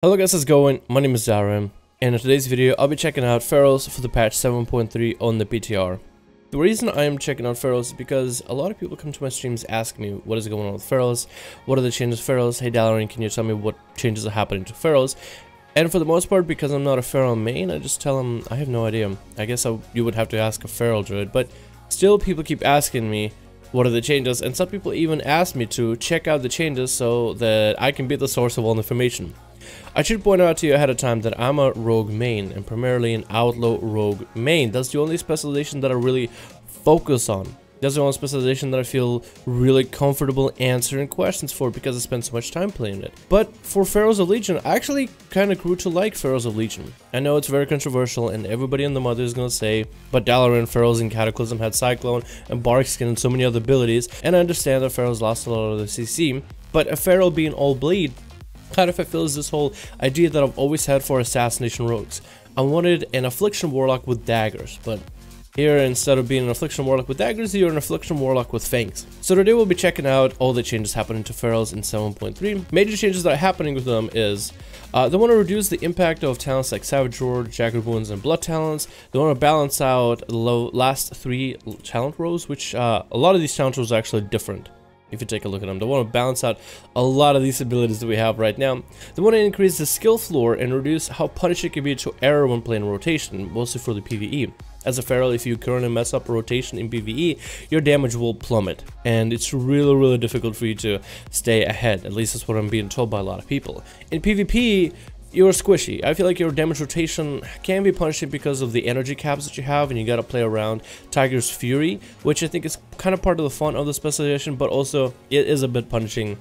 Hello guys, how's it going? My name is Darren, and in today's video I'll be checking out Pharaohs for the patch 7.3 on the PTR. The reason I am checking out Pharaohs is because a lot of people come to my streams asking me what is going on with Pharaohs, what are the changes to Pharaohs, hey Darren, can you tell me what changes are happening to Pharaohs? And for the most part, because I'm not a Pharaoh main, I just tell them I have no idea. I guess you would have to ask a Pharaoh Druid, but still people keep asking me what are the changes, and some people even ask me to check out the changes so that I can be the source of all information. I should point out to you ahead of time that I'm a rogue main, and primarily an outlaw rogue main. That's the only specialization that I really focus on. That's the only specialization that I feel really comfortable answering questions for because I spend so much time playing it. But for Pharaohs of Legion, I actually kind of grew to like Pharaohs of Legion. I know it's very controversial and everybody and the mother is gonna say, but Dalaran, Pharaohs in Cataclysm had Cyclone and Bark Skin and so many other abilities, and I understand that Pharaohs lost a lot of the CC, but a Pharaoh being all bleed kind of fulfills this whole idea that I've always had for Assassination Rogues. I wanted an Affliction Warlock with daggers, but here, instead of being an Affliction Warlock with daggers, you're an Affliction Warlock with fangs. So today we'll be checking out all the changes happening to Pharaohs in 7.3. Major changes that are happening with them is they want to reduce the impact of talents like Savage Roar, Jagged Wounds, and Blood talents. They want to balance out the last 3 talent rows, which a lot of these talent rows are actually different. If you take a look at them, they want to balance out a lot of these abilities that we have right now. They want to increase the skill floor and reduce how punished it can be to error when playing rotation, mostly for the PvE. As a Pharaoh, if you currently mess up a rotation in PvE, your damage will plummet, and it's really difficult for you to stay ahead. At least that's what I'm being told by a lot of people. In PvP, you're squishy. I feel like your damage rotation can be punishing because of the energy caps that you have, and you gotta play around Tiger's Fury, which I think is kind of part of the fun of the specialization, but also it is a bit punishing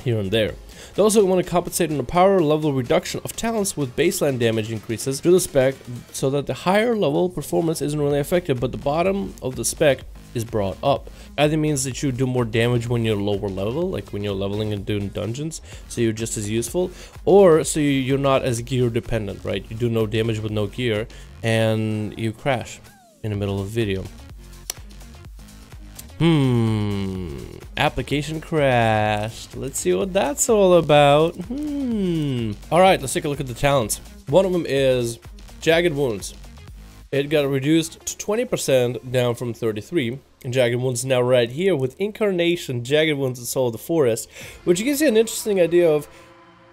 here and there. They also want to compensate on the power level reduction of talents with baseline damage increases to the spec so that the higher level performance isn't really affected, but the bottom of the spec is brought up. Either means that you do more damage when you're lower level, like when you're leveling and doing dungeons, so you're just as useful, or so you're not as gear dependent, right? You do no damage with no gear, and you crash in the middle of a video. Application crashed. Let's see what that's all about. Alright, let's take a look at the talents. One of them is Jagged Wounds. It got reduced to 20% down from 33. And Jagged Wounds now right here with Incarnation, Jagged Wounds, and Soul of the Forest, which gives you an interesting idea of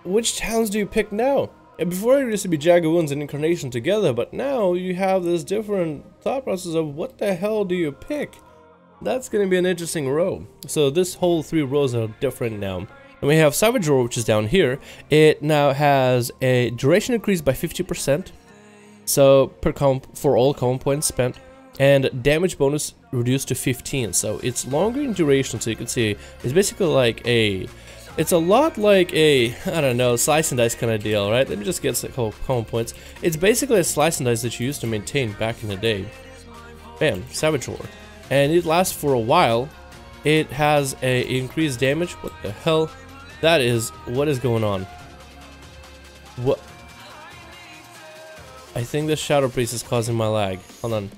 which talents do you pick now. And before it used to be Jagged Wounds and Incarnation together, but now you have this different thought process of what the hell do you pick? That's going to be an interesting row. So this whole 3 rows are different now. And we have Savage Roar, which is down here. It now has a duration increase by 50%. So for all common points spent. And damage bonus reduced to 15. So it's longer in duration, so you can see it's basically like it's a lot like a, I don't know, slice and dice kind of deal, right? Let me just get some common points. It's basically a slice and dice that you used to maintain back in the day. Bam, Savage Roar. And it lasts for a while. It has a increased damage. What the hell? What is going on? What? I think the Shadow Priest is causing my lag. Hold on.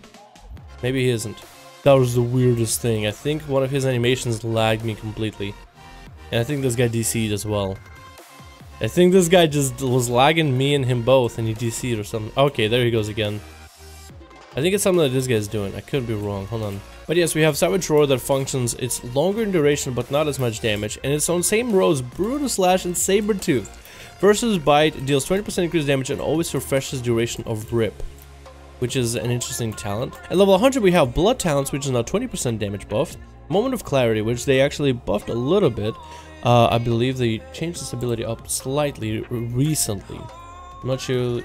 Maybe he isn't. That was the weirdest thing. I think one of his animations lagged me completely. And I think this guy DC'd as well. I think this guy just was lagging me and him both, and he DC'd or something. Okay, there he goes again. I think it's something that this guy's doing. I could be wrong. Hold on. But yes, we have Savage Roar that functions. It's longer in duration, but not as much damage. And it's on same rows, Brutal Slash and Sabertooth. Versus Bite deals 20% increased damage and always refreshes duration of Rip, which is an interesting talent. At level 100, we have Blood talents, which is now 20% damage buff. Moment of Clarity, which they actually buffed a little bit. I believe they changed this ability up slightly recently. I'm not sure.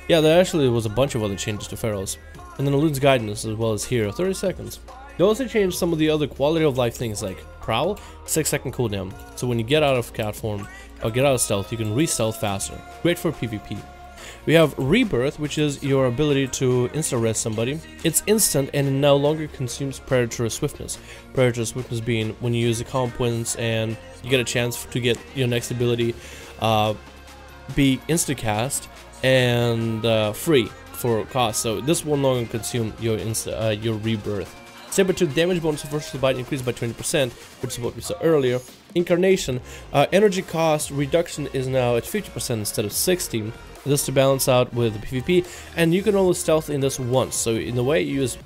Yeah, there actually was a bunch of other changes to Pharaohs. And then Elude's Guidance as well as here, 30 seconds. They also changed some of the other quality of life things like Prowl, 6-second cooldown. So when you get out of cat form or get out of stealth, you can re-stealth faster. Great for PvP. We have Rebirth, which is your ability to insta-res somebody. It's instant and it no longer consumes Predator Swiftness. Predator Swiftness being when you use the common points and you get a chance to get your next ability be insta-cast and free for cost. So this will no longer consume your Rebirth. Saber-tooth damage bonus versus the bite increased by 20%, which is what we saw earlier. Incarnation, energy cost reduction is now at 50% instead of 60%. This to balance out with the PvP, and you can only stealth in this once. So in a way, you use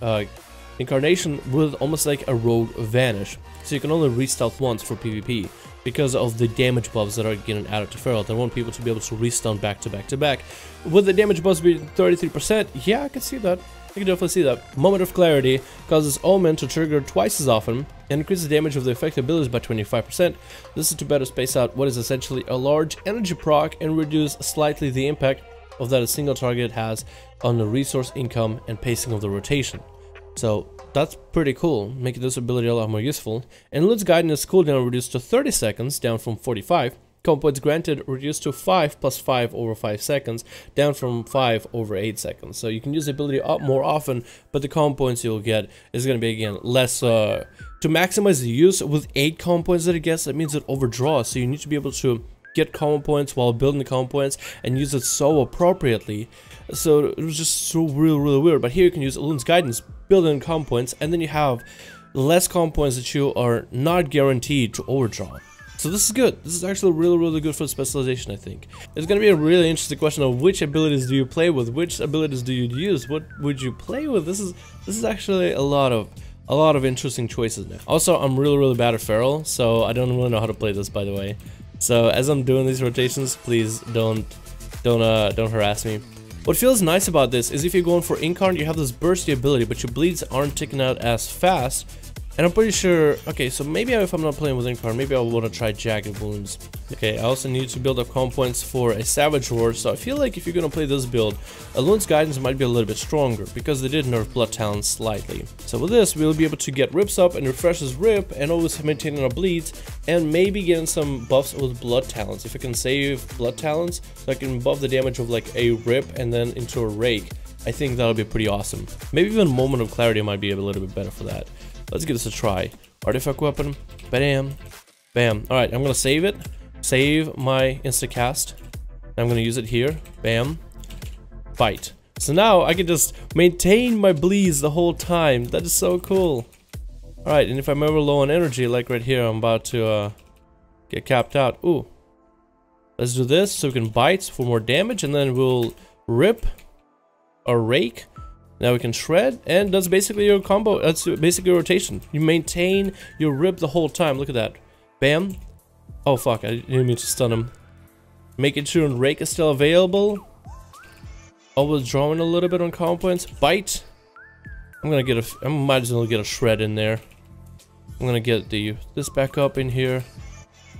Incarnation with almost like a rogue vanish. So you can only re-stealth once for PvP because of the damage buffs that are getting added to Feral. They want people to be able to re-stun back to back to back. With the damage buffs being 33%, yeah, I can see that. I can definitely see that. Moment of Clarity causes Omen to trigger twice as often and increases the damage of the effect abilities by 25%. This is to better space out what is essentially a large energy proc and reduce slightly the impact of that a single target has on the resource income and pacing of the rotation. So that's pretty cool, making this ability a lot more useful. And Lude's Guidance cooldown reduced to 30 seconds, down from 45. Combo points granted reduced to 5 plus 5 over 5 seconds, down from 5 over 8 seconds. So you can use the ability more often, but the combo points you'll get is going to be, again, less. To maximize the use, with 8 combo points that it gets, that means it overdraws. So you need to be able to get combo points while building the combo points and use it so appropriately. So it was just so really weird. But here you can use Lude's Guidance, build in combo points, and then you have less combo points that you are not guaranteed to overdraw. So this is good. This is actually really good for specialization, I think. It's going to be a really interesting question of which abilities do you play with, which abilities do you use, what would you play with. This is actually a lot of interesting choices now. Also, I'm really bad at Feral, so I don't really know how to play this, by the way. So as I'm doing these rotations, please don't harass me. What feels nice about this is if you're going for Incarn, you have this bursty ability, but your bleeds aren't ticking out as fast. And I'm pretty sure, okay, so maybe if I'm not playing with Incarn, maybe I want to try Jagged Wounds. Okay, I also need to build up combo points for a Savage Roar, so I feel like if you're going to play this build, Lude's Guidance might be a little bit stronger, because they did nerf Blood Talons slightly. So with this, we'll be able to get Rips up and refresh his Rip, and always maintaining our bleeds, and maybe getting some buffs with Blood Talons. If I can save Blood Talons, so I can buff the damage of like a Rip and then into a Rake, I think that'll be pretty awesome. Maybe even Moment of Clarity might be a little bit better for that. Let's give this a try. Artifact Weapon, bam, bam. Alright, I'm gonna save it. Save my instacast. I'm gonna use it here. Bam. Bite. So now I can just maintain my bleeds the whole time. That is so cool. Alright, and if I'm ever low on energy, like right here, I'm about to get capped out. Ooh. Let's do this so we can bite for more damage, and then we'll rip or rake. Now we can shred, and that's basically your combo. That's basically your rotation. You maintain your rip the whole time. Look at that. Bam. Oh fuck, I didn't mean to stun him. Making sure rake is still available. Always drawing a little bit on combo points. Bite. I might as well get a shred in there. I'm gonna get this back up in here.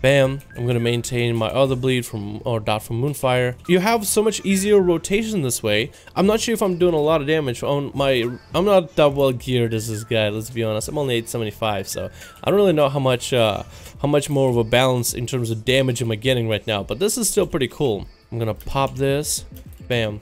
Bam. I'm gonna maintain my other bleed dot from Moonfire. You have so much easier rotation this way. I'm not sure if I'm doing a lot of damage on my. I'm not that well geared as this guy. Let's be honest. I'm only 875, so I don't really know how much more of a balance in terms of damage am I getting right now. But this is still pretty cool. I'm gonna pop this. Bam.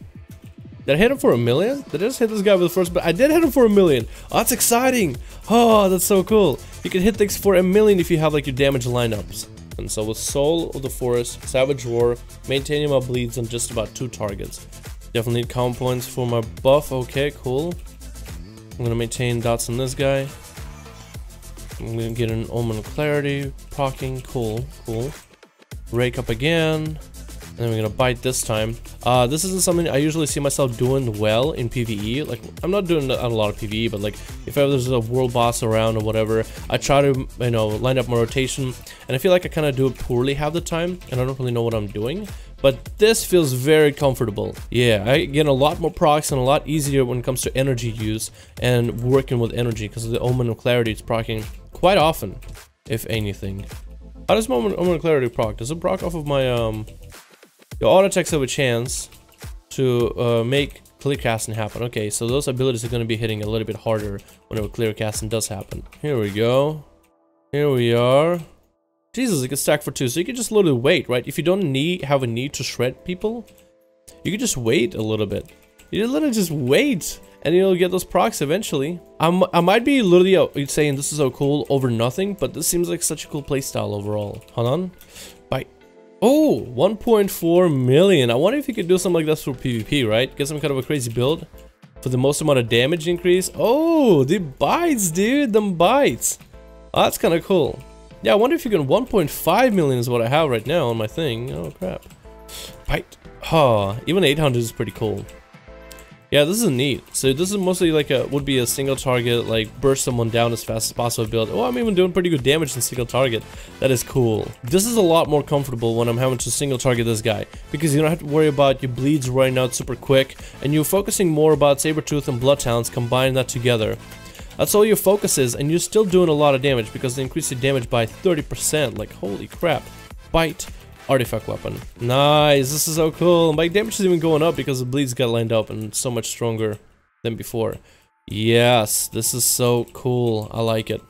Did I hit him for 1 million? Did I just hit this guy with the first? But I did hit him for 1 million. Oh, that's exciting. Oh, that's so cool. You can hit things for 1 million if you have like your damage lineups. And so with Soul of the Forest, Savage Roar, maintaining my bleeds on just about 2 targets. Definitely need combo points for my buff. Okay, cool. I'm gonna maintain dots on this guy. I'm gonna get an Omen of Clarity, proccing. Cool. Rake up again. And then we're gonna bite this time. This isn't something I usually see myself doing well in PvE. Like, I'm not doing a lot of PvE, but like, if ever there's a world boss around or whatever, I try to, you know, line up my rotation. And I feel like I kind of do it poorly half the time, and I don't really know what I'm doing. But this feels very comfortable. Yeah, I get a lot more procs and a lot easier when it comes to energy use and working with energy, because of the Omen of Clarity is proccing quite often, if anything. How does Omen of Clarity proc? Does it proc off of my your auto attacks have a chance to make clear casting happen. Okay, so those abilities are going to be hitting a little bit harder whenever clear casting does happen. Here we go. Here we are. Jesus, it can stack for 2, so you can just literally wait, right? If you don't have a need to shred people, you can just wait a little bit. You literally just wait, and you'll get those procs eventually. I might be literally saying this is so cool over nothing, but this seems like such a cool playstyle overall. Hold on. Bite. Oh, 1.4 million. I wonder if you could do something like this for PvP, right? Get some kind of a crazy build. for the most amount of damage increase. Oh, the bites, dude, them bites. Oh, that's kind of cool. Yeah, I wonder if you can 1.5 million is what I have right now on my thing. Oh crap. Bite. Oh, even 800 is pretty cool. Yeah, this is neat. So this is mostly like would be a single target, like burst someone down as fast as possible build. Oh, I'm even doing pretty good damage in single target. That is cool. This is a lot more comfortable when I'm having to single target this guy, because you don't have to worry about your bleeds running out super quick, and you're focusing more about Sabertooth and Bloodhounds, combine that together. That's all your focus is, and you're still doing a lot of damage because they increase your damage by 30%. Like, holy crap. Bite. Artifact weapon. Nice, this is so cool. My damage is even going up because the bleeds got lined up and so much stronger than before. Yes, this is so cool. I like it.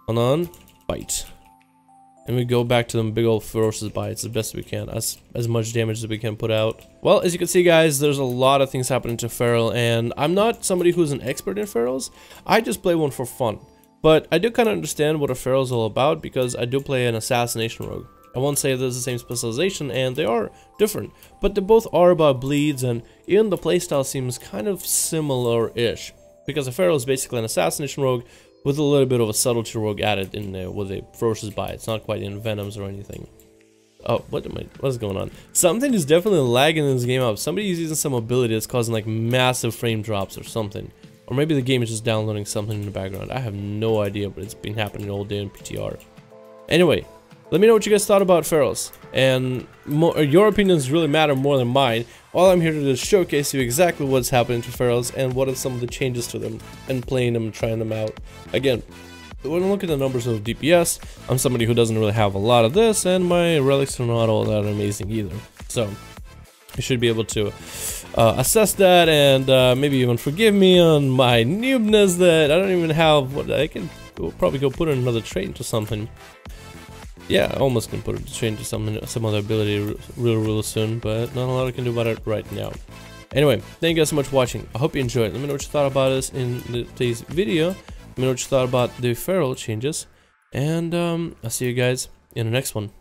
Hold on. Bite. And we go back to them big old ferocious bites the best we can. As much damage as we can put out. Well, as you can see, guys, there's a lot of things happening to Feral, and I'm not somebody who's an expert in Ferals. I just play one for fun. But I do kind of understand what a Feral is all about because I do play an Assassination Rogue. I won't say there's the same specialization, and they are different, but they both are about bleeds, and even the playstyle seems kind of similar-ish. Because a Feral is basically an Assassination Rogue with a little bit of a Subtlety Rogue added in there with a ferocious bite. It's not quite in Venoms or anything. Oh, what is going on? Something is definitely lagging in this game up. Somebody is using some ability that's causing like massive frame drops or something. Or maybe the game is just downloading something in the background. I have no idea, but it's been happening all day in PTR. Anyway, let me know what you guys thought about Ferals. And your opinions really matter more than mine. All I'm here to do is showcase you exactly what's happening to Ferals and what are some of the changes to them, and playing them and trying them out. Again, when I look at the numbers of DPS, I'm somebody who doesn't really have a lot of this, and my relics are not all that amazing either. So, you should be able to assess that, and maybe even forgive me on my noobness that I don't even have. What I can probably go put in another trait into something. Yeah, I almost can put it to change to some other ability real soon, but not a lot I can do about it right now. Anyway, thank you guys so much for watching. I hope you enjoyed. Let me know what you thought about this in today's video. Let me know what you thought about the Feral changes, and I'll see you guys in the next one.